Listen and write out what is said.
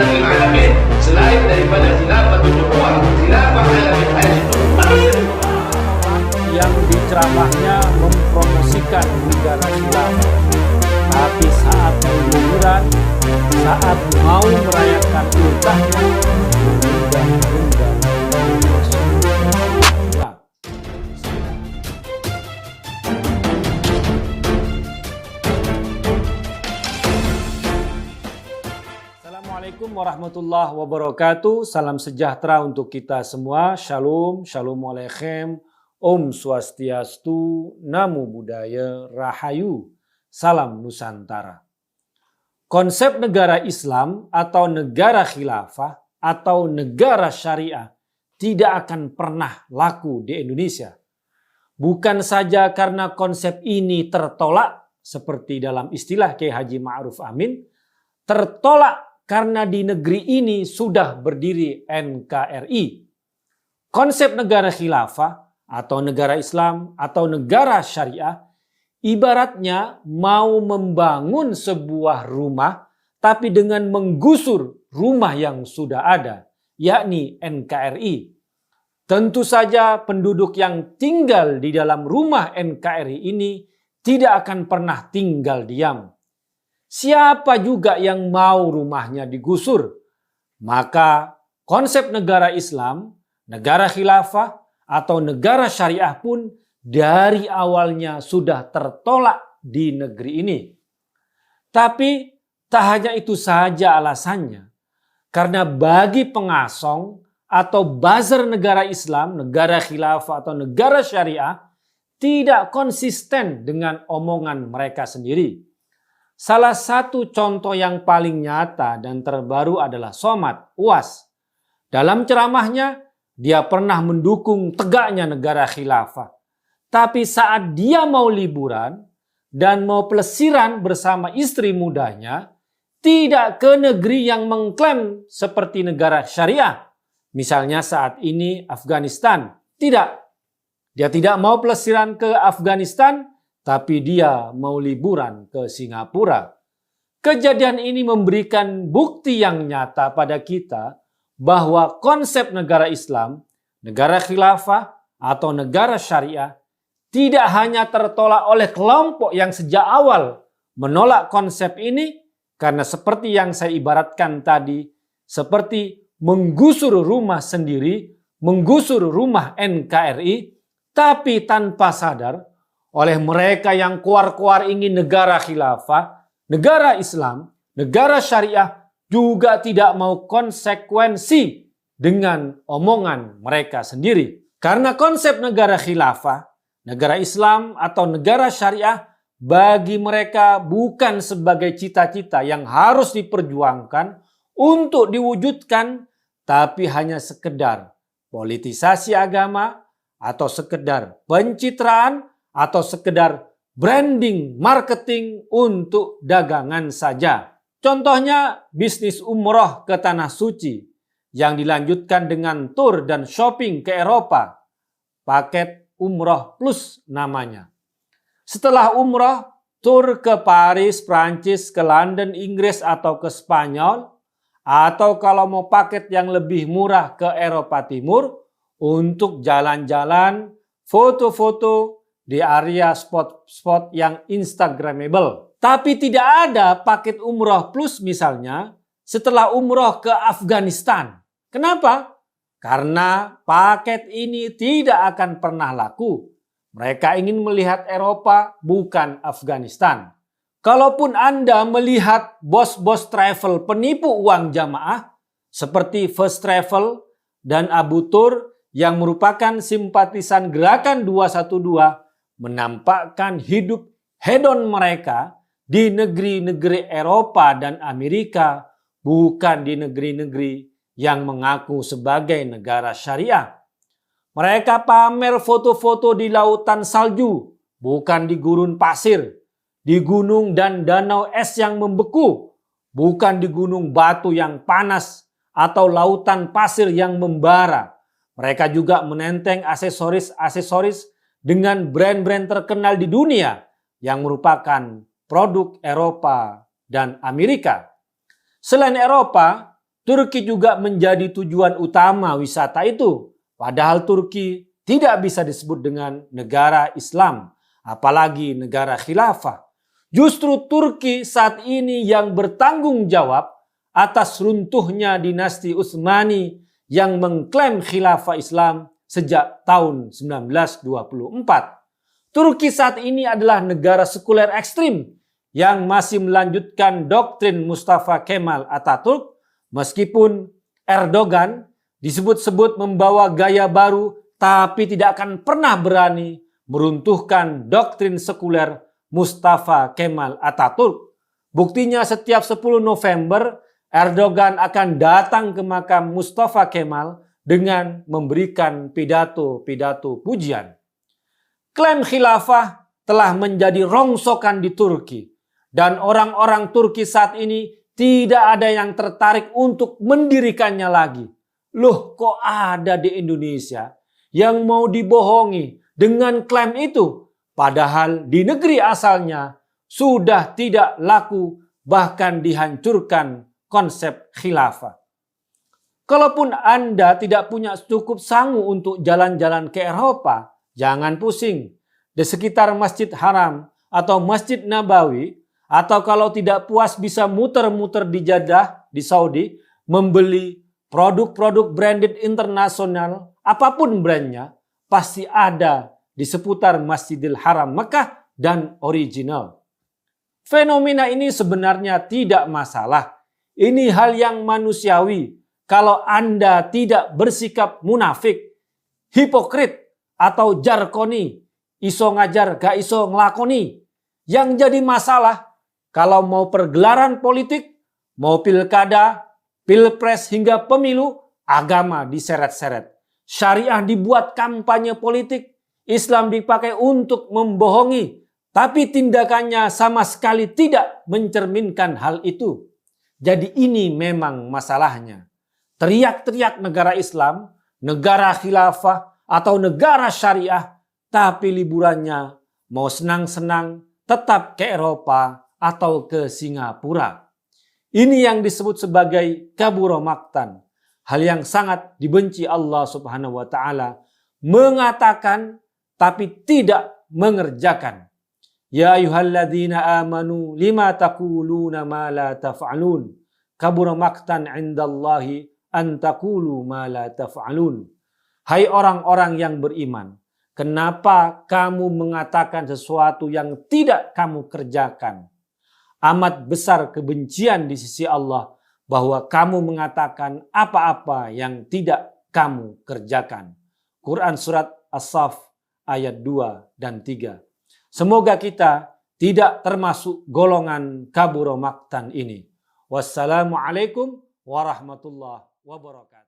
Nabil Alamin selain daripada khilafatul nubuwah, khilafah ala minhaj yang di ceramahnya mempromosikan negara khilafah, tapi saat liburan, saat mau merayakan ultahnya, menunda-nunda masuk Islam. Assalamualaikum warahmatullahi wabarakatuh. Salam sejahtera untuk kita semua. Shalom, shalom aleichem. Om Swastiastu, Namo Buddhaya, Rahayu, Salam Nusantara. Konsep negara Islam atau negara khilafah atau negara syariah tidak akan pernah laku di Indonesia. Bukan saja karena konsep ini tertolak seperti dalam istilah Kiai Haji Ma'ruf Amin, tertolak karena di negeri ini sudah berdiri NKRI. Konsep negara khilafah atau negara Islam atau negara syariah ibaratnya mau membangun sebuah rumah tapi dengan menggusur rumah yang sudah ada, yakni NKRI. Tentu saja penduduk yang tinggal di dalam rumah NKRI ini tidak akan pernah tinggal diam. Siapa juga yang mau rumahnya digusur? Maka konsep negara Islam, negara khilafah, atau negara syariah pun dari awalnya sudah tertolak di negeri ini. Tapi tak hanya itu saja alasannya. Karena bagi pengasong atau buzzer negara Islam, negara khilafah atau negara syariah tidak konsisten dengan omongan mereka sendiri. Salah satu contoh yang paling nyata dan terbaru adalah Somad Uwas. Dalam ceramahnya, dia pernah mendukung tegaknya negara khilafah. Tapi saat dia mau liburan dan mau pelesiran bersama istri mudanya, tidak ke negeri yang mengklaim seperti negara syariah. Misalnya saat ini Afghanistan. Tidak. Dia tidak mau pelesiran ke Afghanistan, tapi dia mau liburan ke Singapura. Kejadian ini memberikan bukti yang nyata pada kita bahwa konsep negara Islam, negara khilafah, atau negara syariah tidak hanya tertolak oleh kelompok yang sejak awal menolak konsep ini karena seperti yang saya ibaratkan tadi, seperti menggusur rumah sendiri, menggusur rumah NKRI, tapi tanpa sadar oleh mereka yang kuar-kuar ingin negara khilafah, negara Islam, negara syariah, juga tidak mau konsekuensi dengan omongan mereka sendiri. Karena konsep negara khilafah, negara Islam atau negara syariah bagi mereka bukan sebagai cita-cita yang harus diperjuangkan untuk diwujudkan, tapi hanya sekedar politisasi agama atau sekedar pencitraan atau sekedar branding marketing untuk dagangan saja. Contohnya bisnis umroh ke Tanah Suci yang dilanjutkan dengan tur dan shopping ke Eropa. Paket umroh plus namanya. Setelah umroh, tur ke Paris, Prancis, ke London, Inggris atau ke Spanyol. Atau kalau mau paket yang lebih murah ke Eropa Timur untuk jalan-jalan, foto-foto di area spot-spot yang instagramable. Tapi tidak ada paket umroh plus misalnya setelah umroh ke Afghanistan. Kenapa? Karena paket ini tidak akan pernah laku. Mereka ingin melihat Eropa bukan Afghanistan. Kalaupun Anda melihat bos-bos travel penipu uang jamaah seperti First Travel dan Abu Tur yang merupakan simpatisan gerakan 212 menampakkan hidup hedon mereka di negeri-negeri Eropa dan Amerika, bukan di negeri-negeri yang mengaku sebagai negara syariah. Mereka pamer foto-foto di lautan salju, bukan di gurun pasir, di gunung dan danau es yang membeku, bukan di gunung batu yang panas atau lautan pasir yang membara. Mereka juga menenteng aksesoris-aksesoris dengan brand-brand terkenal di dunia yang merupakan produk Eropa dan Amerika. Selain Eropa, Turki juga menjadi tujuan utama wisata itu. Padahal Turki tidak bisa disebut dengan negara Islam, apalagi negara khilafah. Justru Turki saat ini yang bertanggung jawab atas runtuhnya dinasti Utsmani yang mengklaim khilafah Islam sejak tahun 1924. Turki saat ini adalah negara sekuler ekstrim yang masih melanjutkan doktrin Mustafa Kemal Atatürk, meskipun Erdogan disebut-sebut membawa gaya baru tapi tidak akan pernah berani meruntuhkan doktrin sekuler Mustafa Kemal Atatürk. Buktinya setiap 10 November Erdogan akan datang ke makam Mustafa Kemal dengan memberikan pidato-pidato pujian. Klaim khilafah telah menjadi rongsokan di Turki dan orang-orang Turki saat ini tidak ada yang tertarik untuk mendirikannya lagi. Loh, kok ada di Indonesia yang mau dibohongi dengan klaim itu? Padahal di negeri asalnya sudah tidak laku, bahkan dihancurkan konsep khilafah. Kalaupun Anda tidak punya cukup sangu untuk jalan-jalan ke Eropa, jangan pusing. Di sekitar Masjid Haram atau Masjid Nabawi, atau kalau tidak puas bisa muter-muter di Jeddah, di Saudi, membeli produk-produk branded internasional, apapun brandnya, pasti ada di seputar Masjidil Haram Mekah dan original. Fenomena ini sebenarnya tidak masalah. Ini hal yang manusiawi kalau Anda tidak bersikap munafik, hipokrit, atau jarkoni, iso ngajar gak iso ngelakoni. Yang jadi masalah kalau mau pergelaran politik, mau pilkada, pilpres hingga pemilu, agama diseret-seret. Syariah dibuat kampanye politik, Islam dipakai untuk membohongi, tapi tindakannya sama sekali tidak mencerminkan hal itu. Jadi ini memang masalahnya. Teriak-teriak negara Islam, negara khilafah, atau negara syariah, tapi liburannya mau senang-senang tetap ke Eropa atau ke Singapura. Ini yang disebut sebagai kabura maqtan. Hal yang sangat dibenci Allah Subhanahu wa taala, mengatakan tapi tidak mengerjakan. Ya ayyuhalladzina amanu lima taquluna ma la taf'alun. Kabura maqtan 'indallahi an taqulu ma la taf'alun. Hai orang-orang yang beriman, kenapa kamu mengatakan sesuatu yang tidak kamu kerjakan? Amat besar kebencian di sisi Allah bahwa kamu mengatakan apa-apa yang tidak kamu kerjakan. Quran Surat As-Saff ayat 2 dan 3. Semoga kita tidak termasuk golongan kabura maqtan ini. Wassalamualaikum warahmatullahi wabarakatuh.